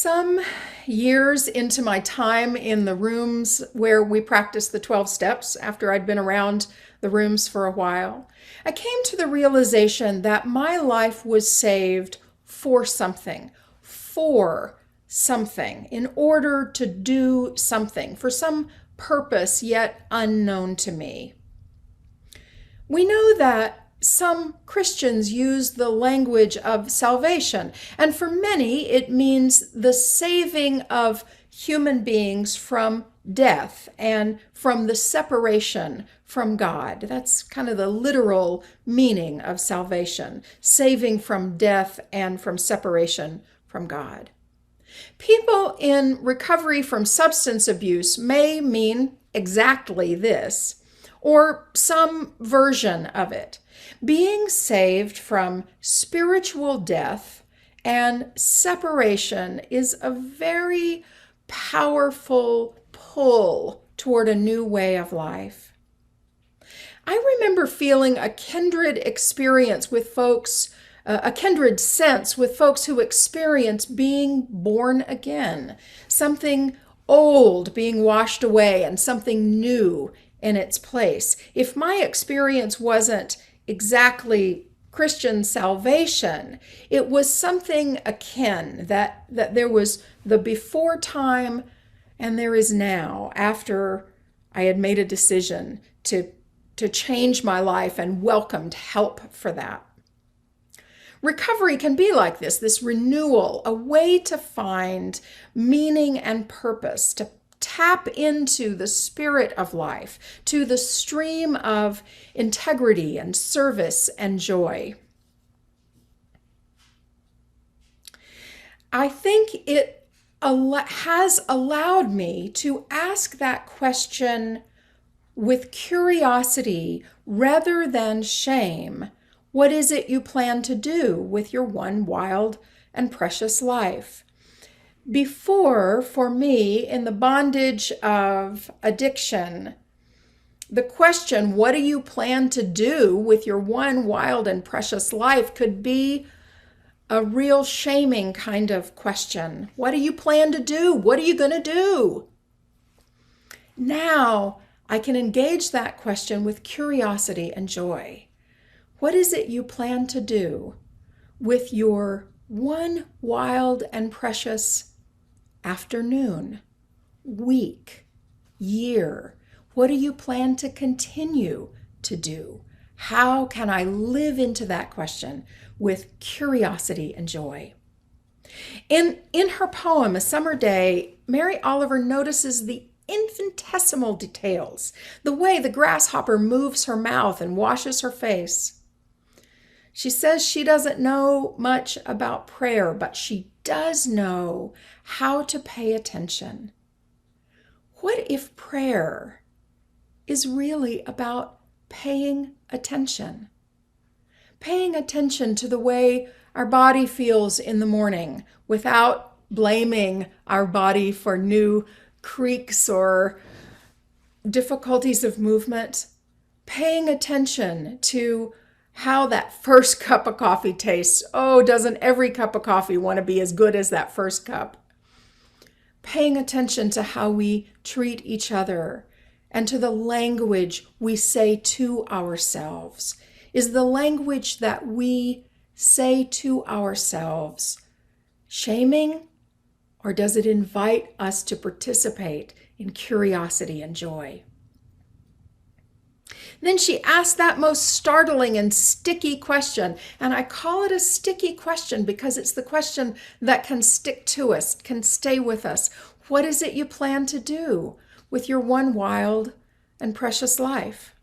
Some years into my time in the rooms where we practiced the 12 steps, after I'd been around the rooms for a while, I came to the realization that my life was saved for something, in order to do something, for some purpose yet unknown to me. We know that some Christians use the language of salvation, and for many it means the saving of human beings from death and from the separation from God. That's kind of the literal meaning of salvation, saving from death and from separation from God. People in recovery from substance abuse may mean exactly this, or some version of it. Being saved from spiritual death and separation is a very powerful pull toward a new way of life. I remember feeling a kindred experience with folks, a kindred sense with folks who experience being born again, something old being washed away and something new in its place. If my experience wasn't exactly Christian salvation, it was something akin, that there was the before time and there is now, after I had made a decision to change my life and welcomed help for that. Recovery can be like this renewal, a way to find meaning and purpose, to tap into the spirit of life, to the stream of integrity and service and joy. I think it has allowed me to ask that question with curiosity rather than shame. What is it you plan to do with your one wild and precious life? Before, for me, in the bondage of addiction, the question, what do you plan to do with your one wild and precious life, could be a real shaming kind of question. What do you plan to do? What are you going to do? Now I can engage that question with curiosity and joy. What is it you plan to do with your one wild and precious afternoon, week, year? What do you plan to continue to do? How can I live into that question with curiosity and joy? In her poem, A Summer Day, Mary Oliver notices the infinitesimal details, the way the grasshopper moves her mouth and washes her face. She says she doesn't know much about prayer, but she does know how to pay attention. What if prayer is really about paying attention? Paying attention to the way our body feels in the morning without blaming our body for new creaks or difficulties of movement. Paying attention to how that first cup of coffee tastes. Oh, doesn't every cup of coffee want to be as good as that first cup? Paying attention to how we treat each other and to the language we say to ourselves. Is the language that we say to ourselves shaming, or does it invite us to participate in curiosity and joy? Then she asked that most startling and sticky question, and I call it a sticky question because it's the question that can stick to us, can stay with us. What is it you plan to do with your one wild and precious life?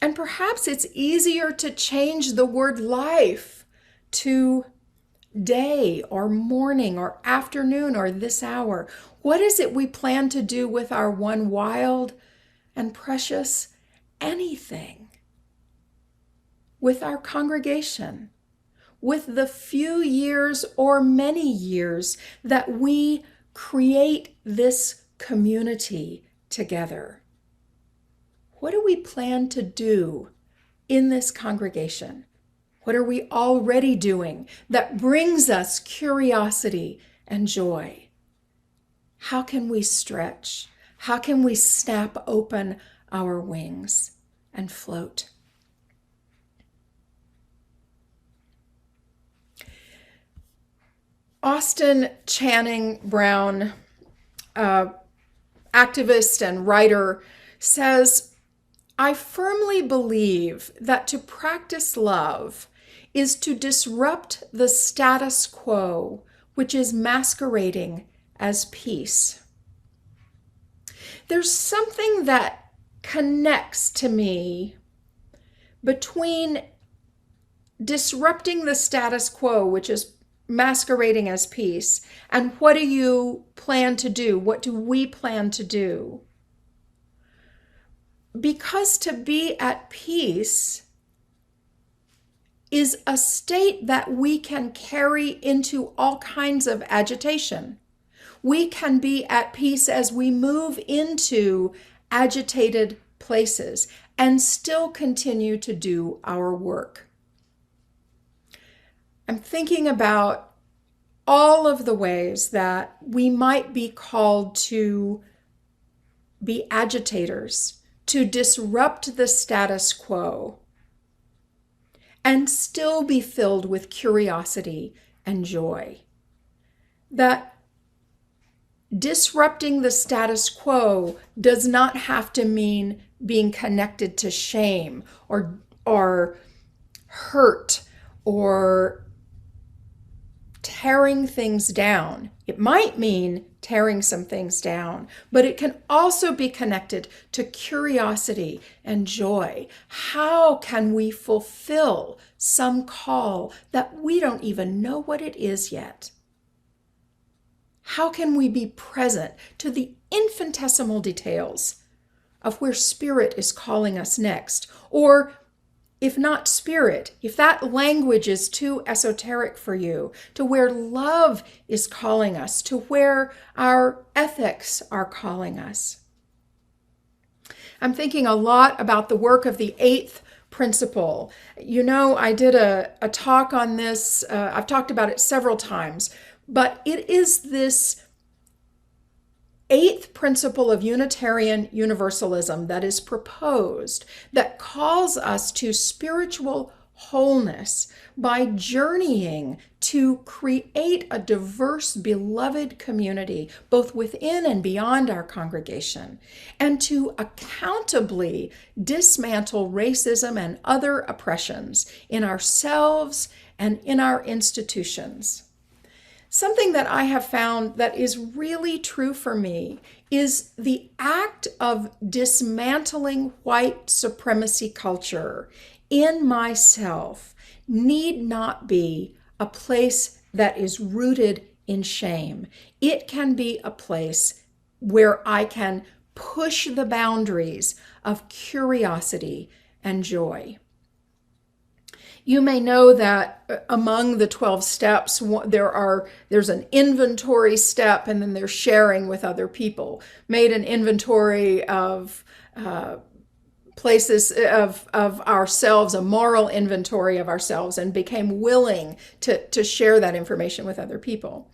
And perhaps it's easier to change the word life to day or morning or afternoon or this hour. What is it we plan to do with our one wild and precious anything? With our congregation, with the few years or many years that we create this community together. What do we plan to do in this congregation What are we already doing that brings us curiosity and joy? How can we stretch? How can we snap open our wings and float? Austin Channing Brown, activist and writer, says, "I firmly believe that to practice love is to disrupt the status quo, which is masquerading as peace." There's something that connects to me between disrupting the status quo, which is masquerading as peace, and what do you plan to do? What do we plan to do? Because to be at peace is a state that we can carry into all kinds of agitation. We can be at peace as we move into agitated places and still continue to do our work. I'm thinking about all of the ways that we might be called to be agitators, to disrupt the status quo, and still be filled with curiosity and joy. That disrupting the status quo does not have to mean being connected to shame or hurt or tearing things down. It might mean tearing some things down, but it can also be connected to curiosity and joy. How can we fulfill some call that we don't even know what it is yet? How can we be present to the infinitesimal details of where Spirit is calling us next? Or if not Spirit, if that language is too esoteric for you, to where love is calling us, to where our ethics are calling us. I'm thinking a lot about the work of the 8th principle. You know, I did a talk on this. I've talked about it several times, but it is this 8th principle of Unitarian Universalism that is proposed that calls us to spiritual wholeness by journeying to create a diverse, beloved community, both within and beyond our congregation, and to accountably dismantle racism and other oppressions in ourselves and in our institutions. Something that I have found that is really true for me is the act of dismantling white supremacy culture in myself need not be a place that is rooted in shame. It can be a place where I can push the boundaries of curiosity and joy. You may know that among the 12 steps, there's an inventory step, and then there's sharing with other people. Made an inventory of places of ourselves, a moral inventory of ourselves, and became willing to share that information with other people.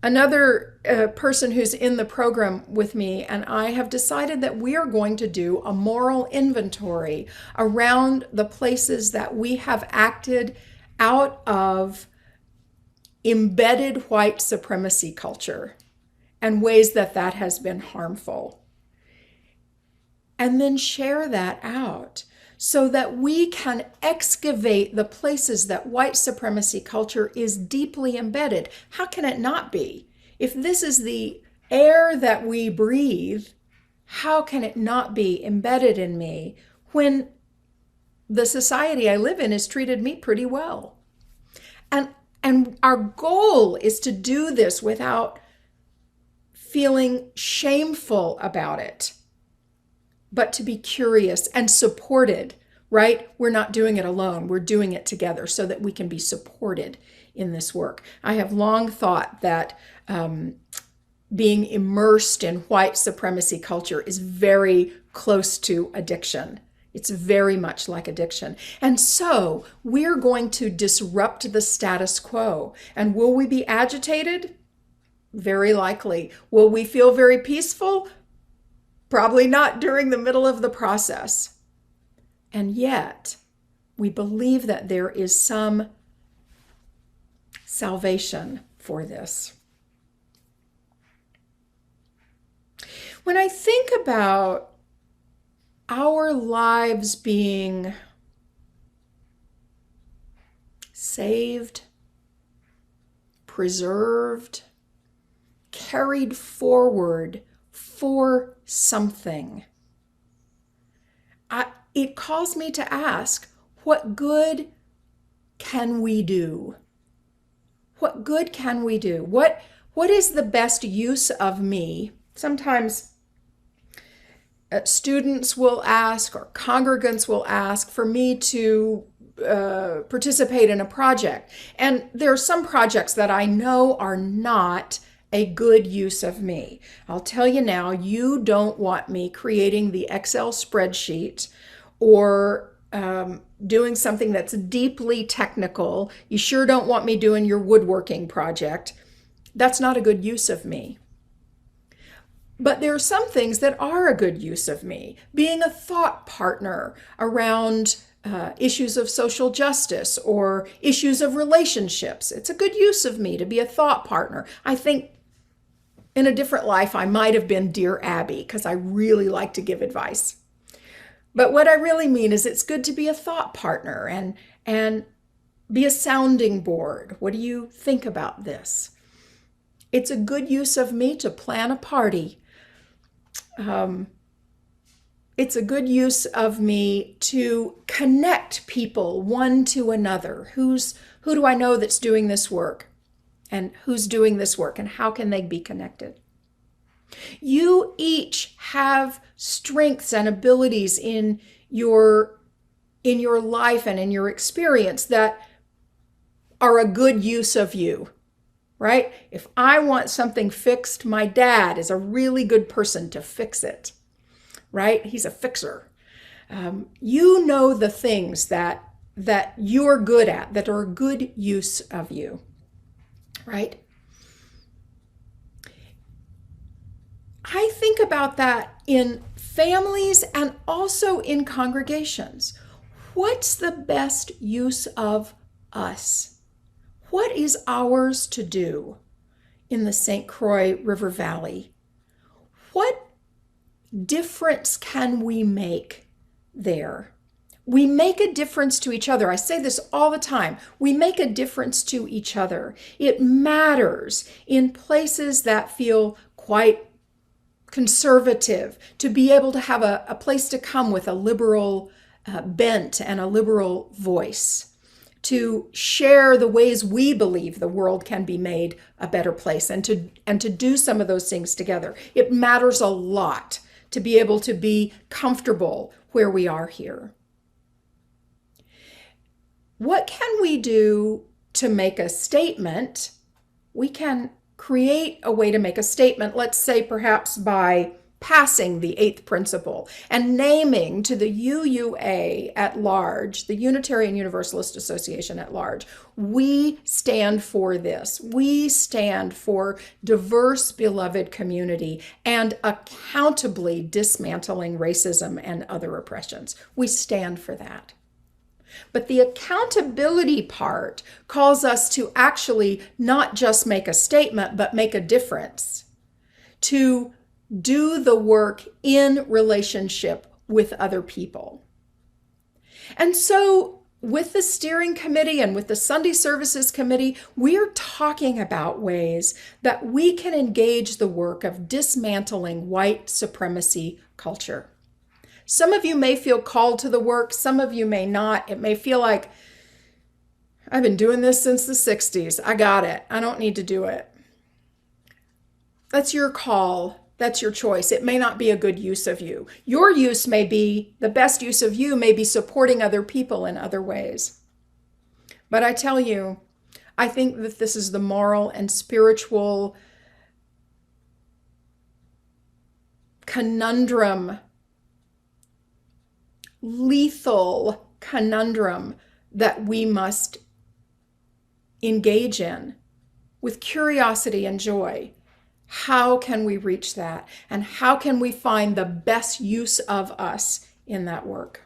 Another person who's in the program with me and I have decided that we are going to do a moral inventory around the places that we have acted out of embedded white supremacy culture and ways that that has been harmful. And then share that out so that we can excavate the places that white supremacy culture is deeply embedded. How can it not be? If this is the air that we breathe, how can it not be embedded in me when the society I live in has treated me pretty well? And our goal is to do this without feeling shameful about it, but to be curious and supported, right? We're not doing it alone. We're doing it together so that we can be supported in this work. I have long thought that being immersed in white supremacy culture is very close to addiction. It's very much like addiction. And so we're going to disrupt the status quo. And will we be agitated? Very likely. Will we feel very peaceful? Probably not during the middle of the process. And yet, we believe that there is some salvation for this. When I think about our lives being saved, preserved, carried forward for something, it calls me to ask, what good can we do? What good can we do? What is the best use of me? Sometimes students will ask, or congregants will ask for me to participate in a project. And there are some projects that I know are not a good use of me. I'll tell you now, you don't want me creating the Excel spreadsheet or doing something that's deeply technical. You sure don't want me doing your woodworking project. That's not a good use of me. But there are some things that are a good use of me. Being a thought partner around issues of social justice or issues of relationships. It's a good use of me to be a thought partner. I think in a different life, I might have been Dear Abby because I really like to give advice. But what I really mean is it's good to be a thought partner and be a sounding board. What do you think about this? It's a good use of me to plan a party. It's a good use of me to connect people one to another. Who do I know that's doing this work? And who's doing this work? And how can they be connected? You each have strengths and abilities in your life and in your experience that are a good use of you, right? If I want something fixed, my dad is a really good person to fix it, right? He's a fixer. You know the things that you're good at, that are a good use of you, right? I think about that in families and also in congregations. What's the best use of us? What is ours to do in the St. Croix River Valley? What difference can we make there? We make a difference to each other. I say this all the time. We make a difference to each other. It matters in places that feel quite conservative to be able to have a place to come with a liberal bent and a liberal voice, to share the ways we believe the world can be made a better place, and to do some of those things together. It matters a lot to be able to be comfortable where we are here. What can we do to make a statement? We can create a way to make a statement, let's say perhaps by passing the 8th principle and naming to the UUA at large, the Unitarian Universalist Association at large, we stand for this. We stand for diverse, beloved community and accountably dismantling racism and other oppressions. We stand for that. But the accountability part calls us to actually not just make a statement, but make a difference, to do the work in relationship with other people. And so with the steering committee and with the Sunday services committee, we're talking about ways that we can engage the work of dismantling white supremacy culture. Some of you may feel called to the work, some of you may not. It may feel like, I've been doing this since the 60s. I got it. I don't need to do it. That's your call. That's your choice. It may not be a good use of you. Your use may be, the best use of you may be supporting other people in other ways. But I tell you, I think that this is the moral and spiritual conundrum lethal conundrum that we must engage in with curiosity and joy. How can we reach that? And how can we find the best use of us in that work?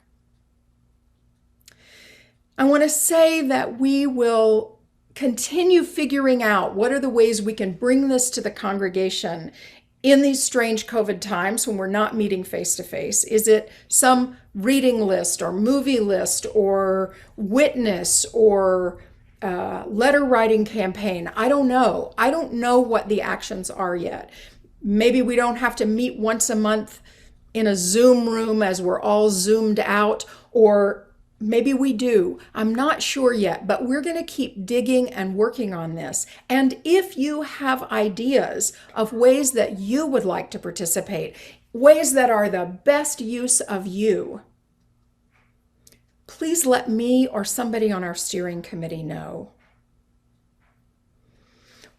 I want to say that we will continue figuring out what are the ways we can bring this to the congregation in these strange COVID times when we're not meeting face to face. Is it some reading list or movie list or witness or letter writing campaign? I don't know. I don't know what the actions are yet. Maybe we don't have to meet once a month in a Zoom room as we're all zoomed out, or maybe we do. I'm not sure yet, but we're going to keep digging and working on this. And if you have ideas of ways that you would like to participate, ways that are the best use of you, please let me or somebody on our steering committee know.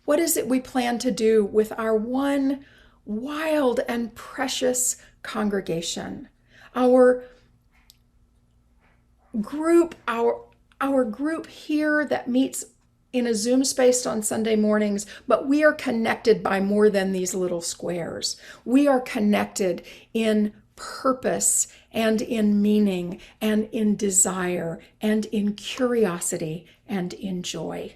What is it we plan to do with our one wild and precious congregation? Our group, our group here that meets in a Zoom space on Sunday mornings, but we are connected by more than these little squares. We are connected in purpose and in meaning and in desire and in curiosity and in joy.